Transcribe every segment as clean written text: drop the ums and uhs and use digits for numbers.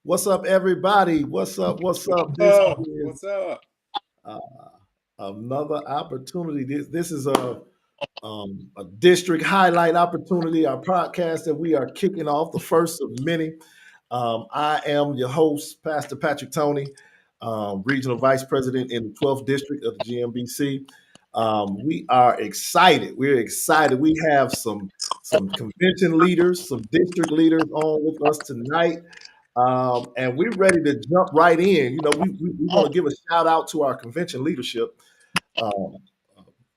What's up, everybody? What's up? What's up? This Oh, is what's up? uh, another opportunity. This is a district highlight opportunity, our podcast that we are kicking off, the first of many. I am your host, Pastor Patrick Tony, Regional Vice President in the 12th District of the GMBC. We are excited. We're excited. We have some convention leaders, some district leaders on with us tonight. And we're ready to jump right in. We want to give a shout out to our convention leadership, um,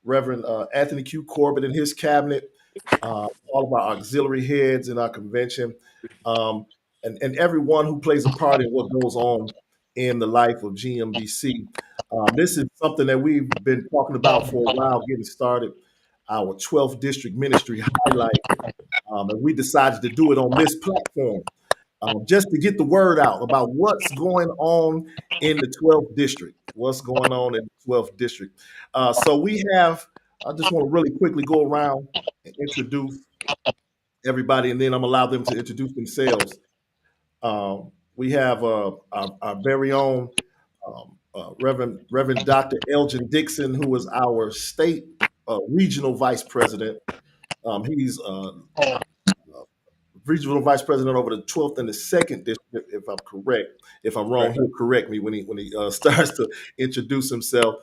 Reverend Anthony Q. Corbett and his cabinet, all of our auxiliary heads in our convention, um, and everyone who plays a part in what goes on in the life of GMBC. This is something that we've been talking about for a while, getting started. Our 12th district ministry highlight, and we decided to do it on this platform just to get the word out about what's going on in the 12th district. What's going on in the 12th district? So we have. I just want to really quickly go around and introduce everybody, and then I'm allow them to introduce themselves. We have our very own Reverend Dr. Elgin Dixon, who is our state regional vice president. He's regional vice president over the 12th and the second district, if I'm correct. If I'm wrong, Right. he'll correct me when he starts to introduce himself.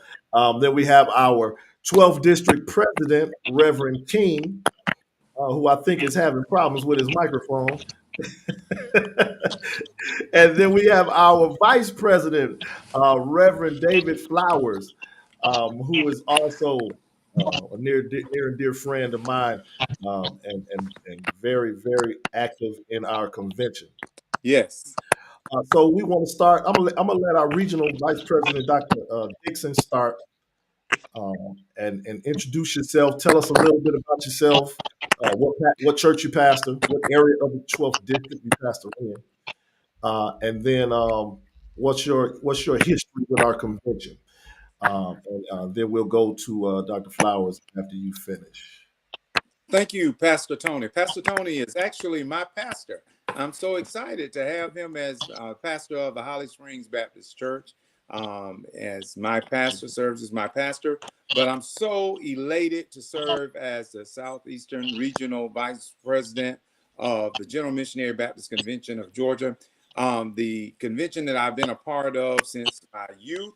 Then we have our 12th district president, Reverend King, who I think is having problems with his microphone. And then we have our vice president, Reverend David Flowers, who is also a near and dear friend of mine, and very, very active in our convention. Yes. So we want to start. I'm gonna let our regional vice president, Dr. Dixon, start and introduce yourself. Tell us a little bit about yourself. What church you pastor, what area of the 12th district you pastor in, and then what's your history with our convention? And then we'll go to Dr. Flowers after you finish. Thank you, Pastor Tony. Pastor Tony is actually my pastor. I'm so excited to have him as pastor of the Holly Springs Baptist Church. As my pastor serves as my pastor, but I'm so elated to serve as the Southeastern Regional Vice President of the General Missionary Baptist Convention of Georgia. The convention that I've been a part of since my youth,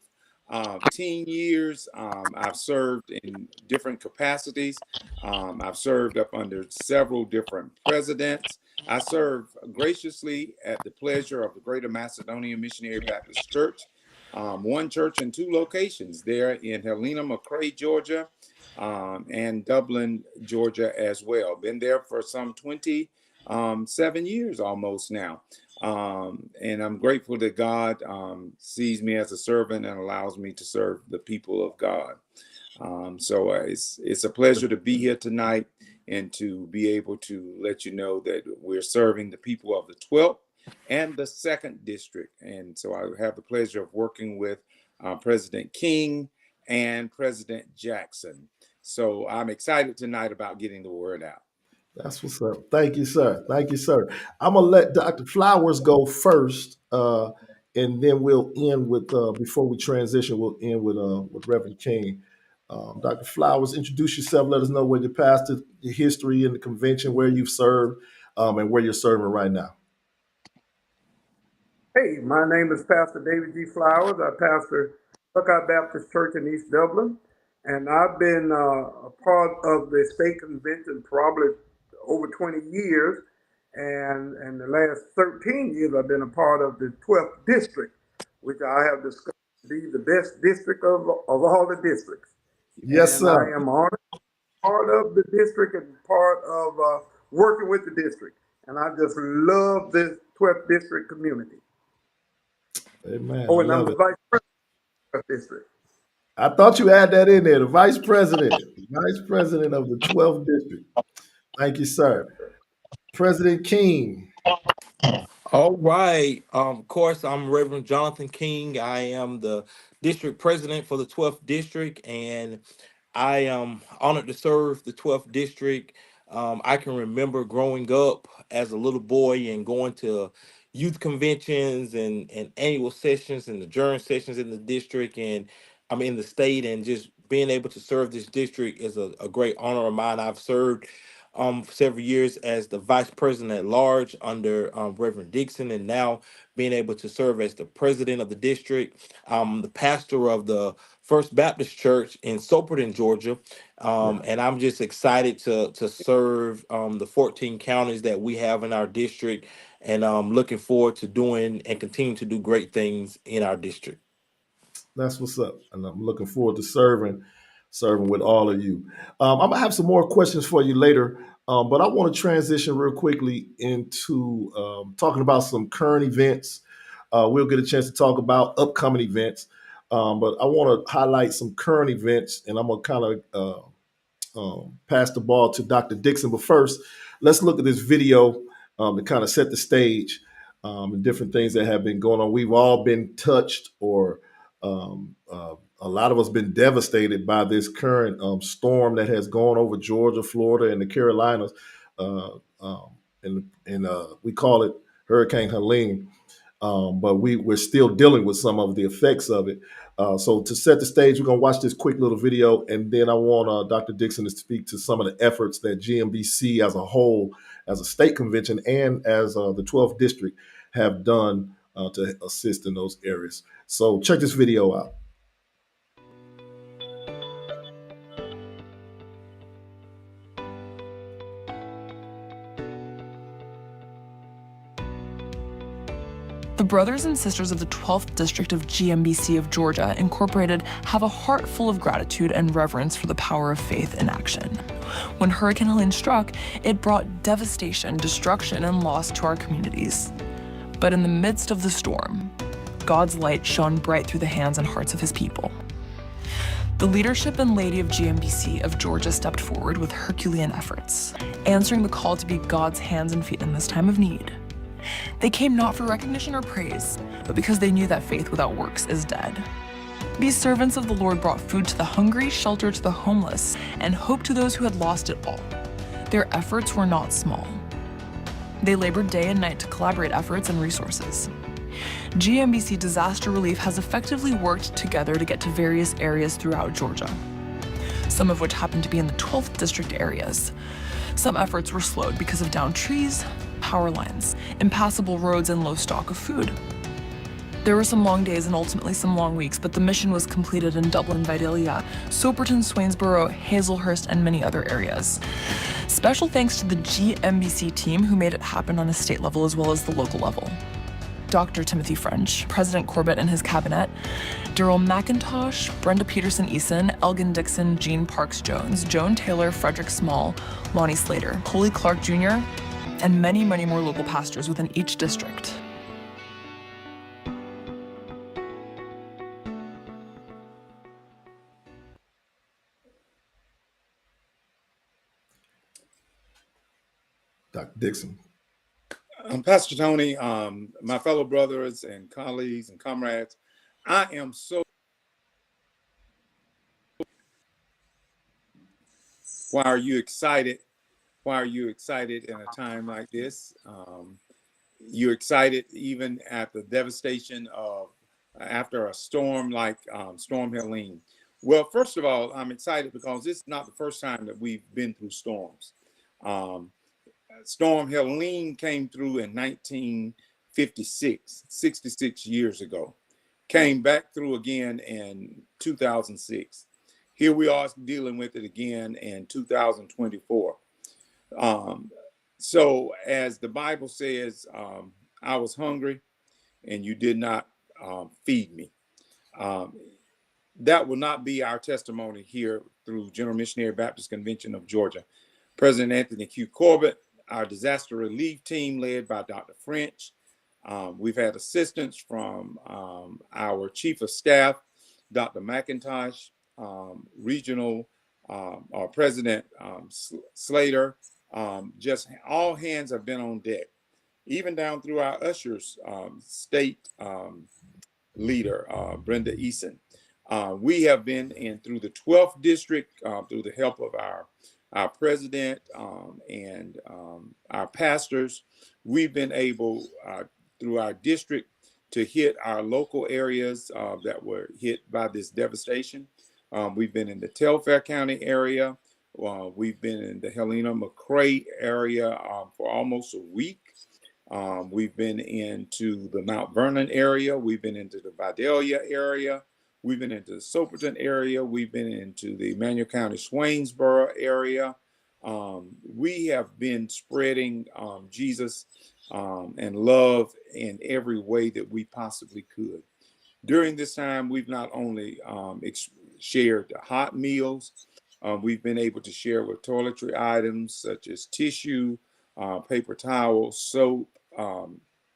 teen years. I've served in different capacities. I've served up under several different presidents. I serve graciously at the pleasure of the Greater Macedonia Missionary Baptist Church, one church in two locations there in Helena, McRae, Georgia, and Dublin, Georgia as well. Been there for some 27 years almost now. And I'm grateful that God sees me as a servant and allows me to serve the people of God. So it's a pleasure to be here tonight and to be able to let you know that we're serving the people of the 12th and the 2nd district. And so I have the pleasure of working with President King and President Jackson. So I'm excited tonight about getting the word out. That's what's up. Thank you, sir. Thank you, sir. I'm gonna let Dr. Flowers go first, and then we'll end with before we transition. We'll end with Reverend King. Dr. Flowers, introduce yourself. Let us know where you passed your history in the convention, where you've served, and where you're serving right now. Hey, my name is Pastor David G. Flowers. I pastor Buckeye Baptist Church in East Dublin, and I've been a part of the state convention probably over 20 years, and the last 13 years I've been a part of the 12th district, which I have discovered to be the best district of all the districts. Yes, And I sir. am honored part of the district and part of working with the district. And I just love this 12th district community. Amen. I Oh, and I'm love the it. vice president of the district. I thought you had that in there. The vice president of the 12th district. Thank you, sir. President King. All right. Of course, I'm Reverend Jonathan King. I am the district president for the 12th district, and I am honored to serve the 12th district. I can remember growing up as a little boy and going to youth conventions and annual sessions and adjourn sessions in the district, and I'm in the state, and just being able to serve this district is a great honor of mine. I've served for several years as the vice president at large under Reverend Dixon, and now being able to serve as the president of the district. I'm the pastor of the First Baptist Church in Soperton, Georgia, Yeah, and I'm just excited to serve the 14 counties that we have in our district, and looking forward to doing and continue to do great things in our district. that's what's up, and I'm looking forward to serving with all of you. I'm gonna have some more questions for you later, but I want to transition real quickly into talking about some current events. We'll get a chance to talk about upcoming events, but I want to highlight some current events, and I'm gonna kind of pass the ball to Dr. Dixon. But first, let's look at this video to kind of set the stage and different things that have been going on. We've all been touched, or a lot of us been devastated by this current storm that has gone over Georgia, Florida, and the Carolinas. Uh, and we call it Hurricane Helene. But we're still dealing with some of the effects of it. So to set the stage, we're going to watch this quick little video, and then I want Dr. Dixon to speak to some of the efforts that GMBC as a whole, as a state convention, and as the 12th district have done to assist in those areas. So check this video out. The brothers and sisters of the 12th District of GMBC of Georgia Incorporated have a heart full of gratitude and reverence for the power of faith in action. When Hurricane Helene struck, it brought devastation, destruction, and loss to our communities. But in the midst of the storm, God's light shone bright through the hands and hearts of his people. The leadership and laity of GMBC of Georgia stepped forward with Herculean efforts, answering the call to be God's hands and feet in this time of need. They came not for recognition or praise, but because they knew that faith without works is dead. These servants of the Lord brought food to the hungry, shelter to the homeless, and hope to those who had lost it all. Their efforts were not small. They labored day and night to collaborate efforts and resources. GMBC Disaster Relief has effectively worked together to get to various areas throughout Georgia, some of which happen to be in the 12th District areas. Some efforts were slowed because of downed trees, power lines, impassable roads, and low stock of food. There were some long days and ultimately some long weeks, but the mission was completed in Dublin, Vidalia, Soperton, Swainsboro, Hazelhurst, and many other areas. Special thanks to the GMBC team who made it happen on a state level as well as the local level. Dr. Timothy French, President Corbett and his cabinet, Daryl McIntosh, Brenda Peterson-Eason, Elgin Dixon, Jean Parks-Jones, Joan Taylor, Frederick Small, Lonnie Slater, Coley Clark Jr., and many, many more local pastors within each district. Dr. Dixon. Pastor Tony, my fellow brothers and colleagues and comrades, I am so. Why are you excited? Why are you excited in a time like this? You're excited even at the devastation of after a storm like Storm Helene. Well, first of all, I'm excited because this is not the first time that we've been through storms. Storm Helene came through in 1956, 66 years ago. Came back through again in 2006. Here we are dealing with it again in 2024. So as the Bible says, I was hungry and you did not feed me. That will not be our testimony here through General Missionary Baptist Convention of Georgia. President Anthony Q. Corbett, our disaster relief team led by Dr. French. We've had assistance from our Chief of Staff, Dr. McIntosh, Regional or President Slater. Just all hands have been on deck, even down through our ushers, state leader, Brenda Eason. We have been in through the 12th district through the help of our president and our pastors. We've been able through our district to hit our local areas that were hit by this devastation. We've been in the Telfair County area. We've been in the Helena McRae area for almost a week. We've been into the Mount Vernon area. We've been into the Vidalia area. We've been into the Soperton area. We've been into the Emmanuel County Swainsboro area. We have been spreading Jesus and love in every way that we possibly could. During this time, we've not only shared hot meals, we've been able to share with toiletry items such as tissue, paper towels, soap,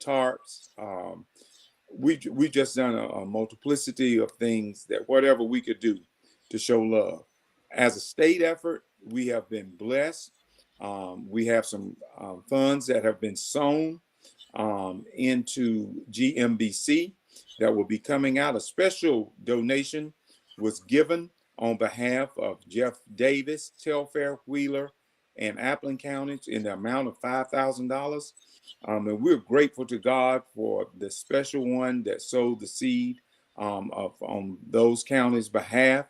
tarps. We just done a multiplicity of things that whatever we could do to show love. As a state effort, we have been blessed. We have some funds that have been sown into GMBC that will be coming out. A special donation was given on behalf of Jeff Davis, Telfair, Wheeler, and Appling counties in the amount of $5,000. And we're grateful to God for the special one that sowed the seed on those counties' behalf.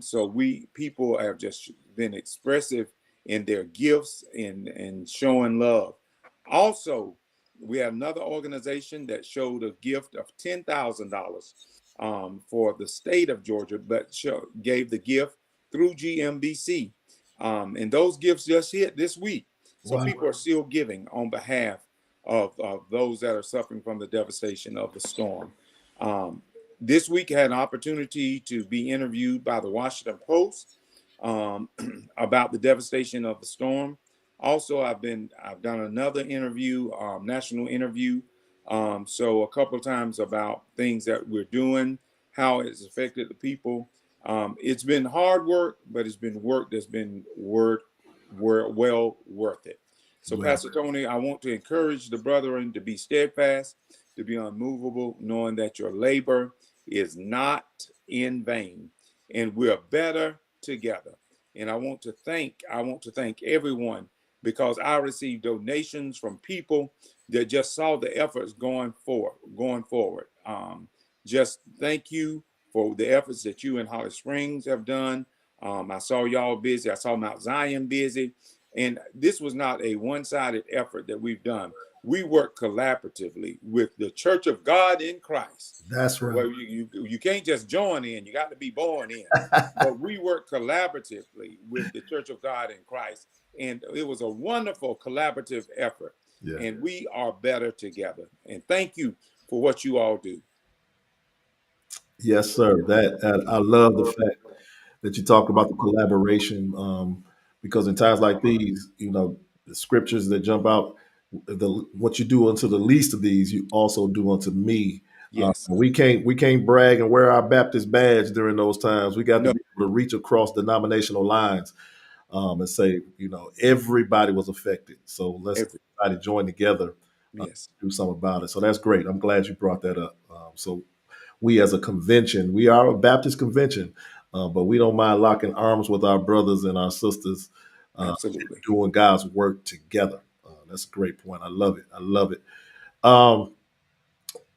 So people have just been expressive in their gifts and showing love. Also, we have another organization that showed a gift of $10,000 for the state of Georgia, but gave the gift through GMBC. And those gifts just hit this week. So people are still giving on behalf of those that are suffering from the devastation of the storm. This week I had an opportunity to be interviewed by the Washington Post about the devastation of the storm. Also, I've done another interview, national interview. So a couple of times about things that we're doing, how it's affected the people. It's been hard work, but it's been work that's been well worth it. So, Pastor Tony, I want to encourage the brethren to be steadfast, to be unmovable, knowing that your labor is not in vain, and we're better together. And I want to thank everyone, because I received donations from people that just saw the efforts going forward. Just thank you for the efforts that you in Holly Springs have done. I saw y'all busy. I saw Mount Zion busy. And this was not a one-sided effort that we've done. We work collaboratively with the Church of God in Christ. That's right. Well, you can't just join in. You got to be born in. But we work collaboratively with the Church of God in Christ. And it was a wonderful collaborative effort. Yeah. And we are better together. And thank you for what you all do. Yes, sir. I love the fact that you talk about the collaboration, because in times like these, the scriptures that jump out, what you do unto the least of these, you also do unto me. Yes. We can't brag and wear our Baptist badge during those times. We got to be able to reach across denominational lines and say, everybody was affected. So let's everybody join together, do something about it. So that's great. I'm glad you brought that up. So we as a convention, we are a Baptist convention, but we don't mind locking arms with our brothers and our sisters, absolutely, doing God's work together. That's a great point. I love it.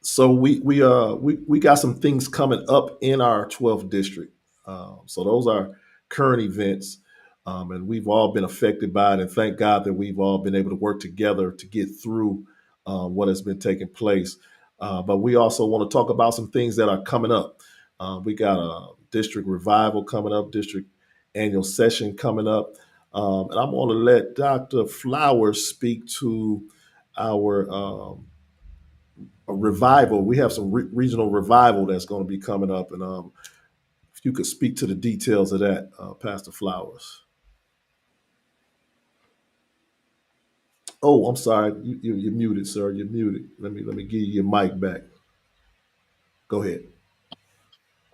So we got some things coming up in our 12th district. So those are current events, and we've all been affected by it. And thank God that we've all been able to work together to get through what has been taking place. But we also want to talk about some things that are coming up. We got a district revival coming up, district annual session coming up. And I'm going to let Dr. Flowers speak to our revival. We have some regional revival that's going to be coming up. And if you could speak to the details of that, Pastor Flowers. Oh, I'm sorry. You're muted, sir. You're muted. Let me give you your mic back. Go ahead.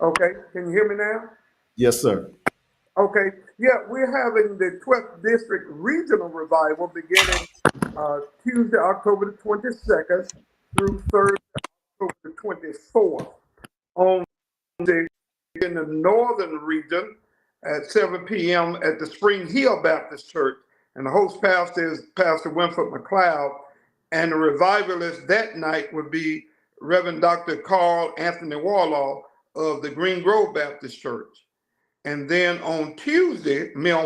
Okay. Can you hear me now? Yes, sir. Okay. Yeah, we're having the 12th District Regional Revival beginning Tuesday, October the 22nd through Thursday, October the 24th. In the northern region at 7 p.m. at the Spring Hill Baptist Church. And the host pastor is Pastor Winford McLeod. And the revivalist that night would be Reverend Dr. Carl Anthony Warlaw of the Green Grove Baptist Church. And then on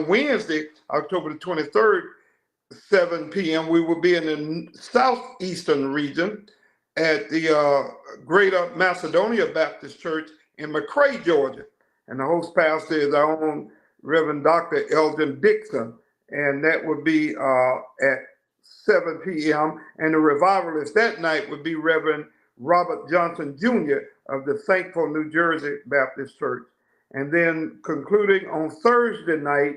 Wednesday, October the 23rd, 7 p.m., we will be in the southeastern region at the Greater Macedonia Baptist Church in McRae, Georgia. And the host pastor is our own Reverend Dr. Elgin Dixon. And that would be at 7 p.m. And the revivalist that night would be Reverend Robert Johnson Jr. of the Thankful, New Jersey Baptist Church. And then concluding on Thursday night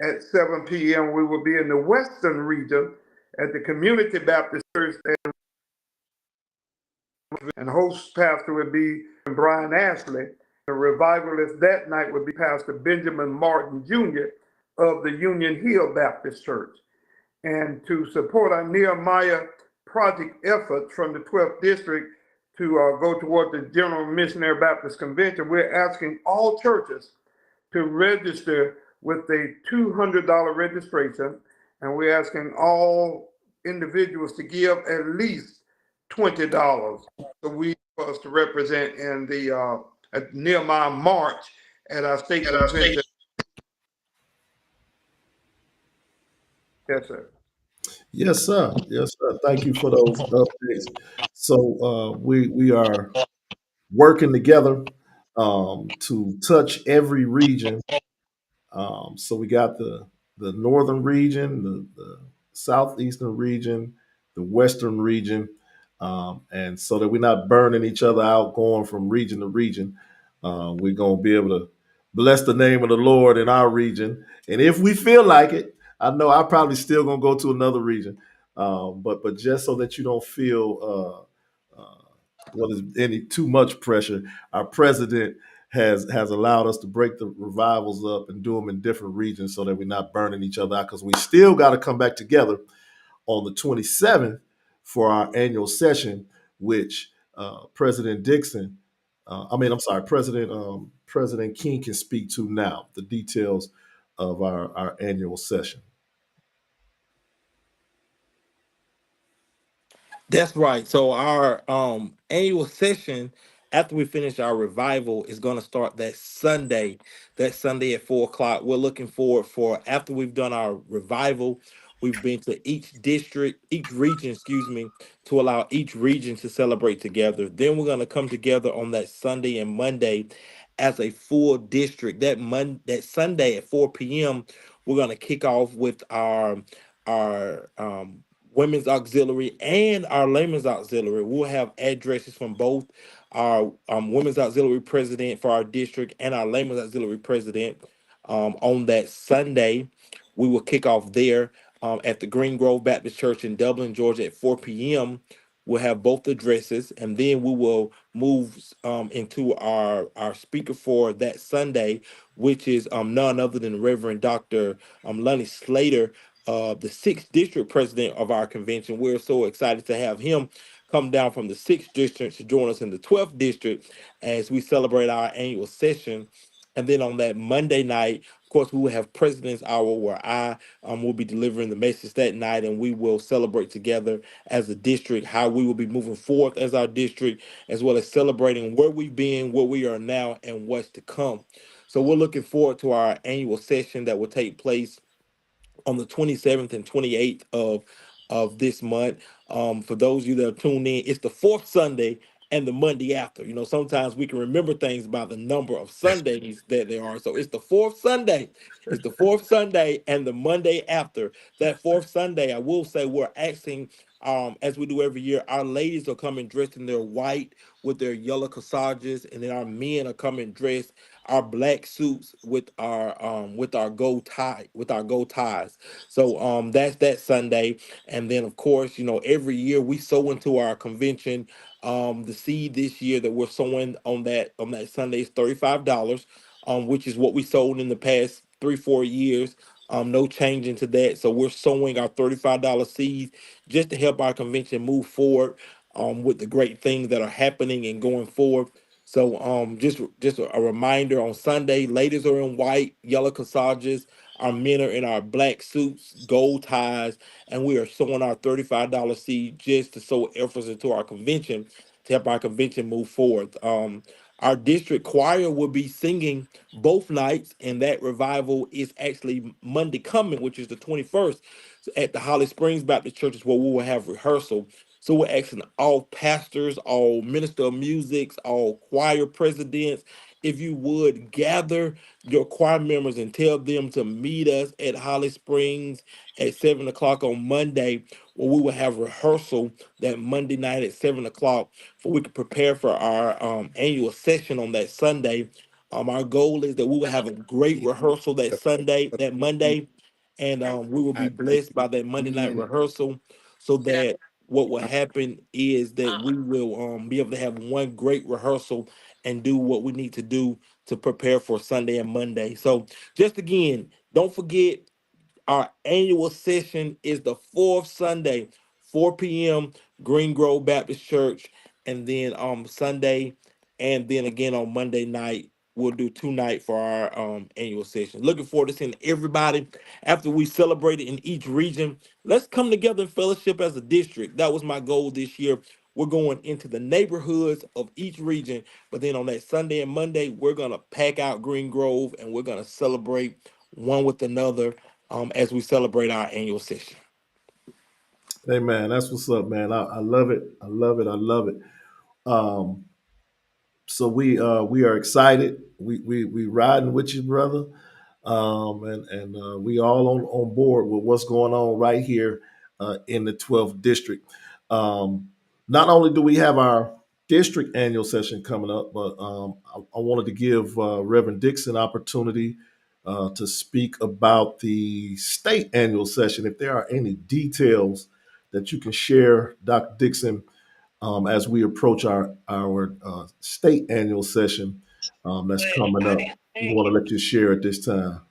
at 7 p.m., we will be in the western region at the Community Baptist Church. And host pastor would be Brian Ashley. The revivalist that night would be Pastor Benjamin Martin Jr. of the Union Hill Baptist Church. And to support our Nehemiah project efforts from the 12th District to go toward the General Missionary Baptist Convention, we're asking all churches to register with a $200 registration, and we're asking all individuals to give at least $20 so we for us to represent in the at Nehemiah March at our state convention. Yes, sir. Yes, sir. Yes, sir. Thank you for those updates. So we are working together to touch every region. So we got the northern region, the southeastern region, the western region, and so that we're not burning each other out going from region to region. We're gonna be able to bless the name of the Lord in our region, and if we feel like it, I know I'm probably still gonna go to another region, but just so that you don't feel what is any too much pressure, our president has allowed us to break the revivals up and do them in different regions so that we're not burning each other out, because we still got to come back together on the 27th for our annual session, which President Dixon, President King can speak to now, the details of our annual session. That's right. So our annual session, after we finish our revival, is going to start that Sunday. That Sunday at 4 o'clock. We're looking forward for after we've done our revival. We've been to each district, each region, to allow each region to celebrate together. Then we're going to come together on that Sunday and Monday as a full district. That Sunday at 4 p.m. We're going to kick off with our women's auxiliary and our layman's auxiliary. We'll have addresses from both our women's auxiliary president for our district and our layman's auxiliary president on that Sunday. We will kick off there at the Green Grove Baptist Church in Dublin, Georgia at 4 p.m. We'll have both addresses, and then we will move into our speaker for that Sunday, which is none other than Reverend Dr. Lonnie Slater, the 6th district president of our convention. We're so excited to have him come down from the 6th district to join us in the 12th district as we celebrate our annual session. And then on that Monday night, of course, we will have President's Hour where I will be delivering the message that night, and we will celebrate together as a district how we will be moving forward as our district, as well as celebrating where we've been, where we are now, and what's to come. So we're looking forward to our annual session that will take place on the 27th and 28th of this month. For those of you that are tuned in, it's the fourth Sunday and the Monday after. You know, sometimes we can remember things by the number of Sundays that there are. So it's the fourth Sunday. It's the fourth Sunday and the Monday after. That fourth Sunday, I will say we're asking, as we do every year, our ladies are coming dressed in their white with their yellow corsages, and then our men are coming dressed our black suits with our gold ties. So that's that Sunday. And then of course, you know, every year we sow into our convention. The seed this year that we're sowing on that Sunday is $35, which is what we sold in the past 3-4 years. No change into that. So we're sowing our $35 seeds just to help our convention move forward with the great things that are happening and going forward. So just a reminder, on Sunday, ladies are in white, yellow corsages. Our men are in our black suits, gold ties, and we are sowing our $35 seed just to sow efforts into our convention to help our convention move forward. Our district choir will be singing both nights, and that revival is actually Monday coming, which is the 21st, at the Holly Springs Baptist Church, is where we will have rehearsal. So we're asking all pastors, all minister of music, all choir presidents, if you would gather your choir members and tell them to meet us at Holly Springs at 7 o'clock on Monday, where we will have rehearsal that Monday night at 7 o'clock, for we can prepare for our annual session on that Sunday. Our goal is that we will have a great rehearsal that Monday, and we will be blessed by that Monday night rehearsal, so that what will happen is that we will be able to have one great rehearsal and do what we need to do to prepare for Sunday and Monday. So just again, don't forget, our annual session is the fourth Sunday, 4 p.m., Green Grove Baptist Church, and then Sunday, and then again on Monday night. We'll do 2 nights for our annual session. Looking forward to seeing everybody after we celebrate it in each region. Let's come together in fellowship as a district. That was my goal this year. We're going into the neighborhoods of each region, but then on that Sunday and Monday, we're going to pack out Green Grove and we're going to celebrate one with another as we celebrate our annual session. Hey man, that's what's up, man. I love it. I love it. I love it. Um, so we are excited. We riding with you, brother. And we all on board with what's going on right here in the 12th district. Um, Not only do we have our district annual session coming up, but I wanted to give Reverend Dixon opportunity to speak about the state annual session. If there are any details that you can share, Dr. Dixon, as we approach our state annual session that's coming up. We want to let you share at this time.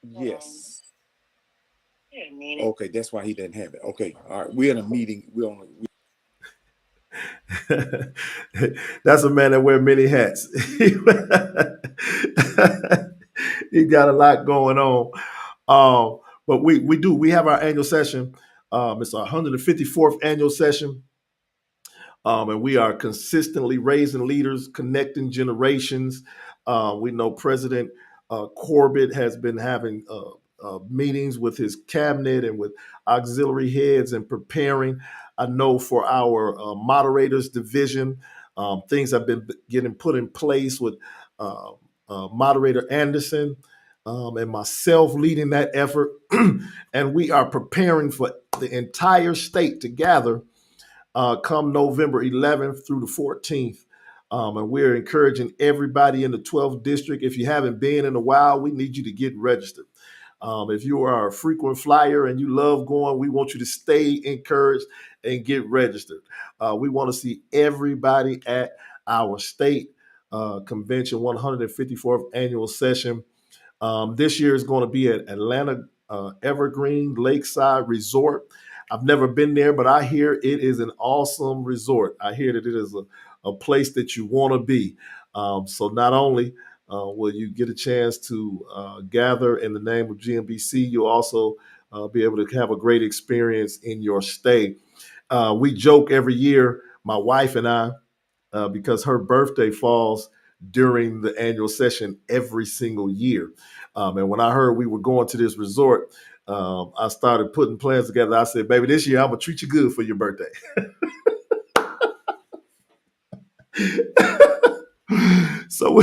Yes. Okay, that's why he didn't have it. Okay, all right. We're in a meeting. That's a man that wears many hats. He got a lot going on. But we have our annual session. It's our 154th annual session. And we are consistently raising leaders, connecting generations. We know President Corbett has been having meetings with his cabinet and with auxiliary heads and preparing. I know for our moderators division, things have been getting put in place with Moderator Anderson and myself leading that effort. And we are preparing for the entire state to gather come November 11th through the 14th. And we're encouraging everybody in the 12th district. If you haven't been in a while, we need you to get registered. If you are a frequent flyer and you love going, we want you to stay encouraged and get registered. We want to see everybody at our state convention 154th annual session. This year is going to be at Atlanta Evergreen Lakeside Resort. I've never been there, but I hear it is an awesome resort. I hear that it is a place that you want to be. So not only will you get a chance to gather in the name of GMBC, you'll also be able to have a great experience in your stay. We joke every year, my wife and I, because her birthday falls during the annual session every single year. And when I heard we were going to this resort, I started putting plans together. I said, baby, this year I'm going to treat you good for your birthday. So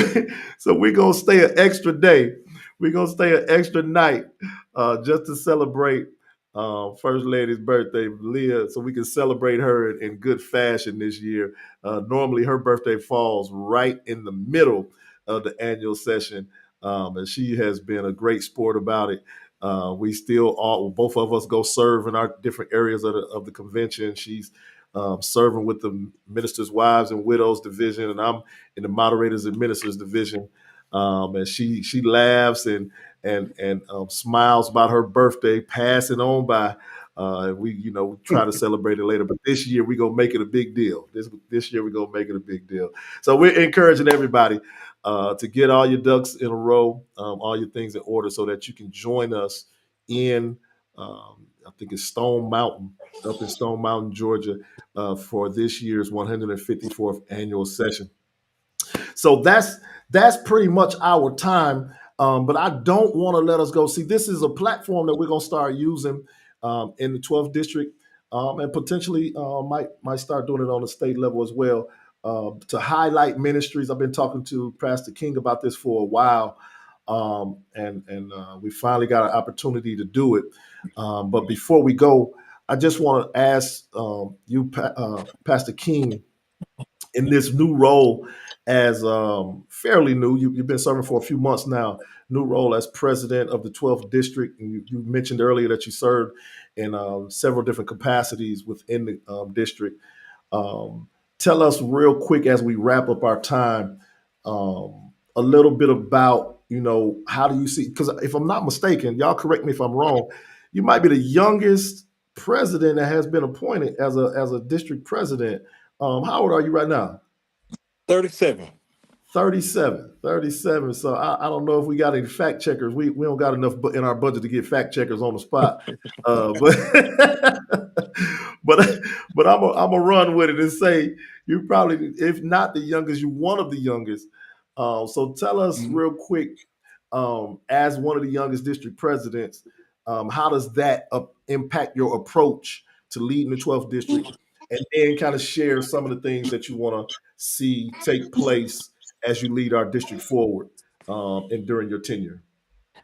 we're going to stay an extra day. We're going to stay an extra night just to celebrate First Lady's birthday, Leah, so we can celebrate her in good fashion this year. Normally, her birthday falls right in the middle of the annual session, and she has been a great sport about it. We still both of us go serve in our different areas of the convention. She's serving with the Ministers' Wives and Widows division, and I'm in the Moderators and Ministers division. And she laughs and smiles about her birthday, passing on by. We try to celebrate it later, but this year we're gonna make it a big deal. This year we're gonna make it a big deal. So we're encouraging everybody to get all your ducks in a row, all your things in order, so that you can join us in, I think it's Stone Mountain, up in Stone Mountain, Georgia, for this year's 154th annual session. So that's pretty much our time. But I don't want to let us go. See, this is a platform that we're going to start using in the 12th district, and potentially might start doing it on the state level as well, to highlight ministries. I've been talking to Pastor King about this for a while, and we finally got an opportunity to do it. But before we go, I just want to ask you, Pastor King, in this new role as fairly new, you've been serving for a few months now, new role as president of the 12th district. And you mentioned earlier that you served in several different capacities within the district. Tell us real quick as we wrap up our time, a little bit about, how do you see, because if I'm not mistaken, y'all correct me if I'm wrong, you might be the youngest president that has been appointed as a district president. How old are you right now? 37. 37. So I don't know if we got any fact checkers. We don't got enough in our budget to get fact checkers on the spot. But I'm a run with it and say you probably, if not the youngest, you one of the youngest. So tell us real quick, as one of the youngest district presidents, how does that impact your approach to leading the 12th district? And then kind of share some of the things that you want to see take place as you lead our district forward, and during your tenure.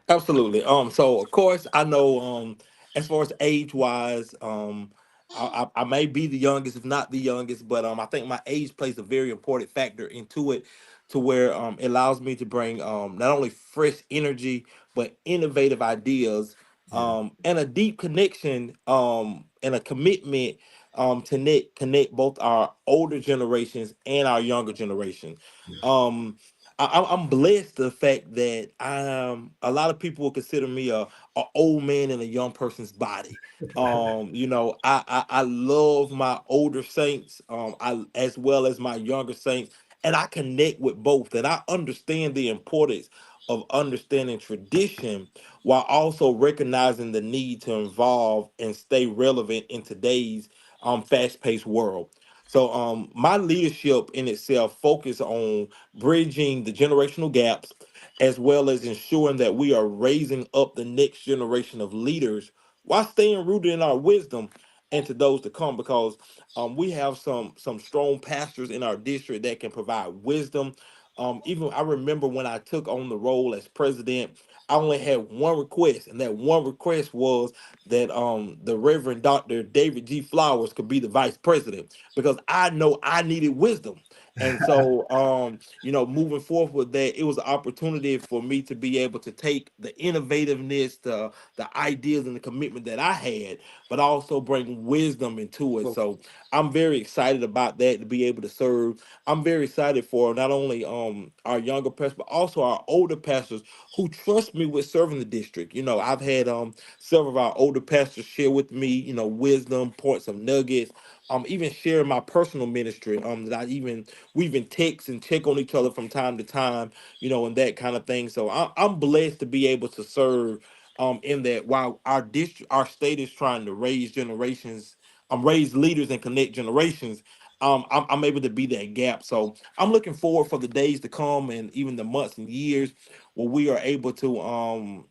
Absolutely. So of course I know, as far as age wise, I may be the youngest, if not the youngest, but I think my age plays a very important factor into it, to where it allows me to bring not only fresh energy but innovative ideas, Yeah, and a deep connection, and a commitment, to connect both our older generations and our younger generation. yeah, Um, I'm blessed the fact that a lot of people will consider me a old man in a young person's body. I love my older saints, I as well as my younger saints, and I connect with both, and I understand the importance of understanding tradition while also recognizing the need to evolve and stay relevant in today's fast-paced world. So my leadership in itself focus on bridging the generational gaps, as well as ensuring that we are raising up the next generation of leaders while staying rooted in our wisdom and to those to come, because we have some strong pastors in our district that can provide wisdom. Even I remember when I took on the role as president, I only had one request, and that one request was that the Reverend Dr. David G. Flowers could be the vice president, because I know I needed wisdom. And so, moving forth with that, it was an opportunity for me to be able to take the innovativeness, the ideas, and the commitment that I had, but also bring wisdom into it. So I'm very excited about that, to be able to serve. I'm very excited for not only our younger pastors, but also our older pastors who trust me with serving the district. I've had several of our older pastors share with me, wisdom, points of nuggets. Even sharing my personal ministry. That we even text and check on each other from time to time, and that kind of thing. So I'm blessed to be able to serve in that, while our state is trying to raise generations, raise leaders and connect generations. I'm able to be that gap. So I'm looking forward for the days to come, and even the months and years where we are able to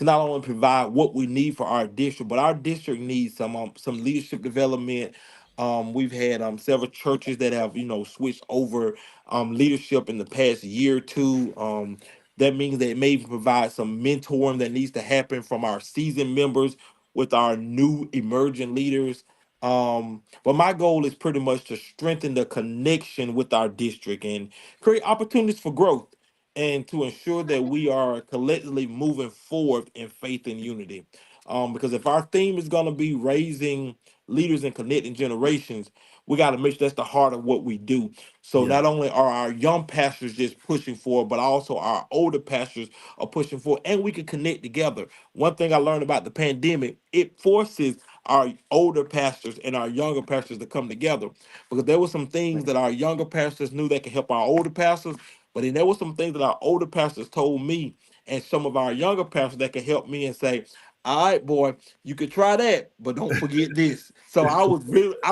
not only provide what we need for our district, but our district needs some leadership development. We've had several churches that have switched over leadership in the past year or two. That means that it may even provide some mentoring that needs to happen from our seasoned members with our new emerging leaders. But my goal is pretty much to strengthen the connection with our district and create opportunities for growth, and to ensure that we are collectively moving forward in faith and unity. Because if our theme is going to be raising leaders and connecting generations, we got to make sure that's the heart of what we do. So yeah, not only are our young pastors just pushing forward, but also our older pastors are pushing forward, and we can connect together. One thing I learned about the pandemic, it forces our older pastors and our younger pastors to come together, because there were some things that our younger pastors knew that could help our older pastors, But then there were some things that our older pastors told me and some of our younger pastors that could help me and say, all right, boy, you could try that, but don't forget this. So I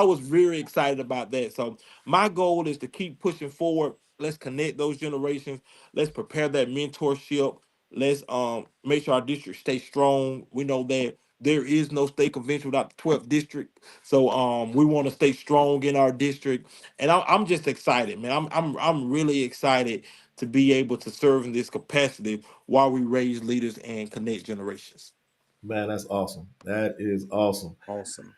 was very excited about that. So my goal is to keep pushing forward. Let's connect those generations. Let's prepare that mentorship. Let's make sure our district stays strong. We know that there is no state convention without the 12th district. So we want to stay strong in our district. And I'm just excited, man. I'm really excited to be able to serve in this capacity while we raise leaders and connect generations. Man, that's awesome. That is awesome. Awesome.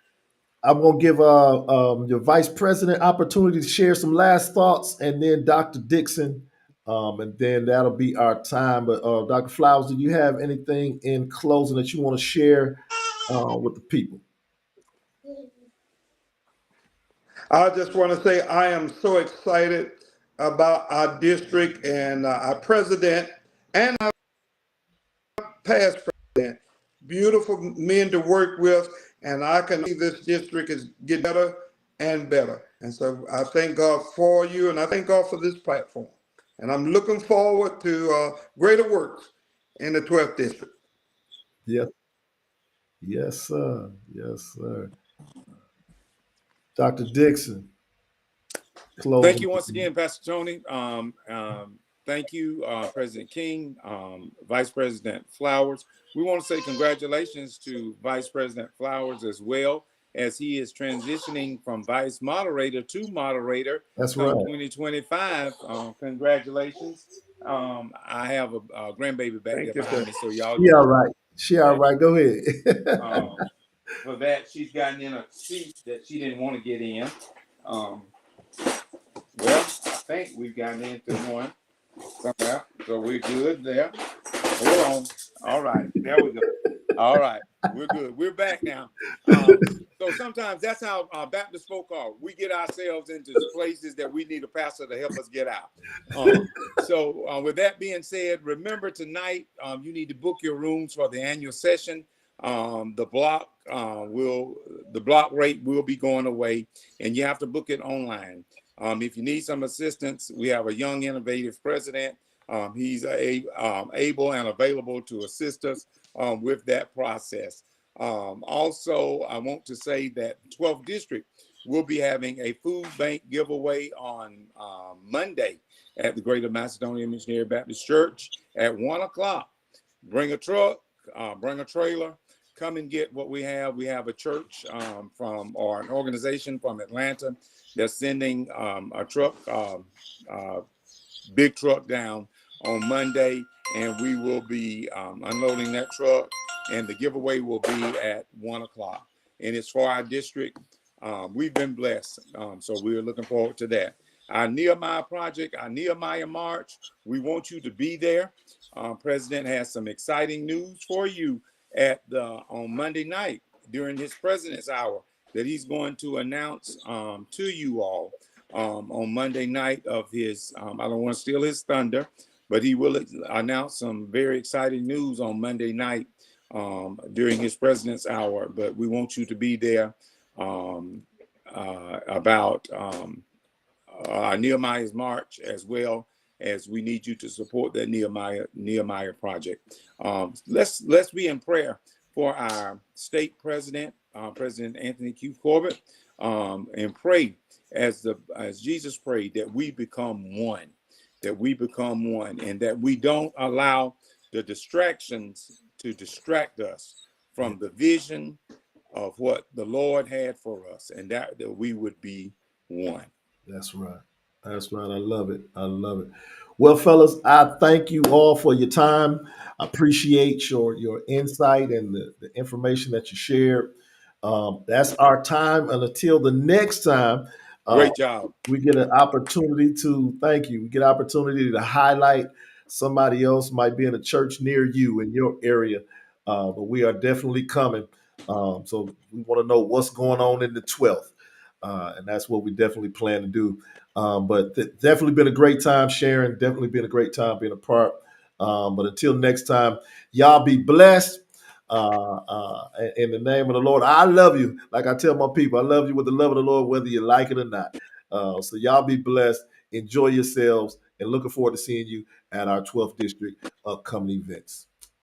I'm going to give your vice president opportunity to share some last thoughts, and then Dr. Dixon, and then that'll be our time. But Dr. Flowers, do you have anything in closing that you want to share with the people? I just want to say I am so excited about our district and our president and our past president. Beautiful men to work with, and I can see this district is getting better and better. And so I thank God for you, and I thank God for this platform. And I'm looking forward to greater works in the 12th district. Yes. Yes, sir. Yes, sir. Dr. Dixon, closing. Thank you once again, Pastor Tony. Thank you, President King, Vice President Flowers. We want to say congratulations to Vice President Flowers as well, as he is transitioning from vice moderator to moderator. That's right. 2025. Congratulations. I have a grandbaby back there behind me, so y'all. She all right. She all right. Go ahead. For that, she's gotten in a seat that she didn't want to get in. Well, I think we've gotten into one somehow, so we're good there. Hold on. All right, there we go. All right, we're good. We're back now. So sometimes that's how Baptist folk are. We get ourselves into places that we need a pastor to help us get out. So with that being said, remember tonight you need to book your rooms for the annual session. The block rate will be going away, and you have to book it online. If you need some assistance, we have a young, innovative president. He's able and available to assist us with that process. Also, I want to say that 12th District will be having a food bank giveaway on Monday at the Greater Macedonia Missionary Baptist Church at 1 o'clock. Bring a truck, bring a trailer. Come and get what we have. We have a church or an organization from Atlanta that's sending a truck, big truck down on Monday, and we will be unloading that truck, and the giveaway will be at 1 o'clock. And it's for our district. We've been blessed, so we're looking forward to that. Our Nehemiah project, our Nehemiah March, we want you to be there. President has some exciting news for you on Monday night during his President's Hour that he's going to announce to you all on Monday night of his, I don't want to steal his thunder, but he will announce some very exciting news on Monday night during his President's Hour. But we want you to be there about Nehemiah's March, as well as we need you to support that Nehemiah project. Let's be in prayer for our state president, President Anthony Q. Corbett, and pray as Jesus prayed that we become one, and that we don't allow the distractions to distract us from the vision of what the Lord had for us, and that we would be one. That's right. That's right. I love it. I love it. Well, fellas, I thank you all for your time. I appreciate your insight and the information that you shared. That's our time. And until the next time, Great job. We get an opportunity to thank you. We get an opportunity to highlight somebody else might be in a church near you in your area. But we are definitely coming. So we want to know what's going on in the 12th. And that's what we definitely plan to do. But definitely been a great time sharing. Definitely been a great time being a part. But until next time, y'all be blessed. In the name of the Lord, I love you. Like I tell my people, I love you with the love of the Lord, whether you like it or not. So y'all be blessed. Enjoy yourselves. and looking forward to seeing you at our 12th district upcoming events.